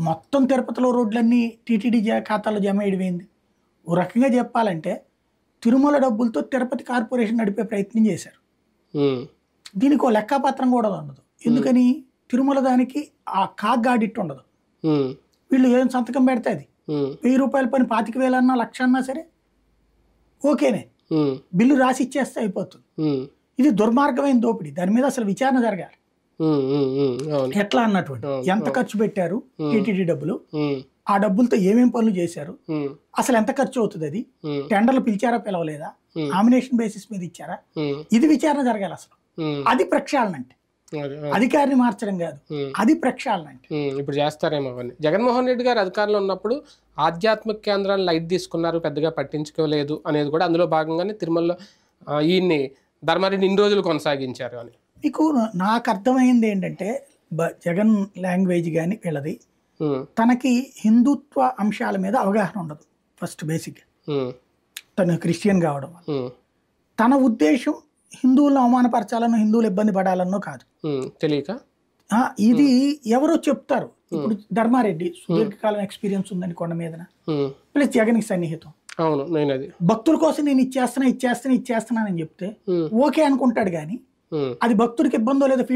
మొత్తం తిరుపతిలో రోడ్లన్నీ టీటీడీ ఖాతాలో జమ అయ్యింది. ఓ రకంగా చెప్పాలంటే తిరుమల డబ్బులతో తిరుపతి కార్పొరేషన్ నడిపే ప్రయత్నం చేశారు. దీనికి ఓ లెక్కాపత్రం కూడా ఉండదు. ఎందుకని తిరుమల దానికి ఆ కాగ్ ఆడిట్ ఉండదు. వీళ్ళు ఏం సంతకం పెడితే అది 1000 రూపాయల పని 25,000 అన్నా 1,00,000 అన్నా సరే ఓకేనే, బిల్లు రాసి ఇచ్చేస్తే అయిపోతుంది. ఇది దుర్మార్గమైన దోపిడీ. దాని మీద అసలు విచారణ జరగాలి. ఎట్లా అన్నటువంటి ఎంత ఖర్చు పెట్టారు టీటీడీ డబ్బులు, ఆ డబ్బులతో ఏమేం పనులు చేశారు, అసలు ఎంత ఖర్చు అవుతుంది, అది టెండర్లు పిలిచారా పిలవలేదా, నామినేషన్ బేసిస్ మీద ఇచ్చారా, ఇది విచారణ జరగాలి. అసలు అది ప్రక్షాళన అంటే అధికారిని మార్చడం కాదు, అది ప్రక్షాళన అంటే. ఇప్పుడు చేస్తారేమో అవన్నీ. జగన్మోహన్ రెడ్డి గారు అధికారంలో ఉన్నప్పుడు ఆధ్యాత్మిక కేంద్రాలు లైట్ తీసుకున్నారు, పెద్దగా పట్టించుకోలేదు అనేది కూడా అందులో భాగంగానే తిరుమలలో ఈయన్ని ధర్మారెడ్డి ఇన్ని రోజులు కొనసాగించారు అని. మీకు నాకు అర్థమైంది ఏంటంటే జగన్ లాంగ్వేజ్ కానీ వీళ్ళది, తనకి హిందుత్వ అంశాల మీద అవగాహన ఉండదు. ఫస్ట్ బేసిక్ తను క్రిస్టియన్ కావడం, తన ఉద్దేశం హిందువులను అవమానపరచాలనో హిందువులు ఇబ్బంది పడాలన్నో కాదు, తెలియక ఇది ఎవరో చెప్తారు. ఇప్పుడు ధర్మారెడ్డి సుదీర్ఘకాలం ఎక్స్పీరియన్స్ ఉందని కొండ మీద, ప్లస్ జగన్కి సన్నిహితం. అవును, నేను అది భక్తుల కోసం నేను ఇచ్చేస్తున్నానని చెప్తే ఓకే అనుకుంటాడు, కానీ అది భక్తుడికి ఇబ్బందో లేదో ఫీడ్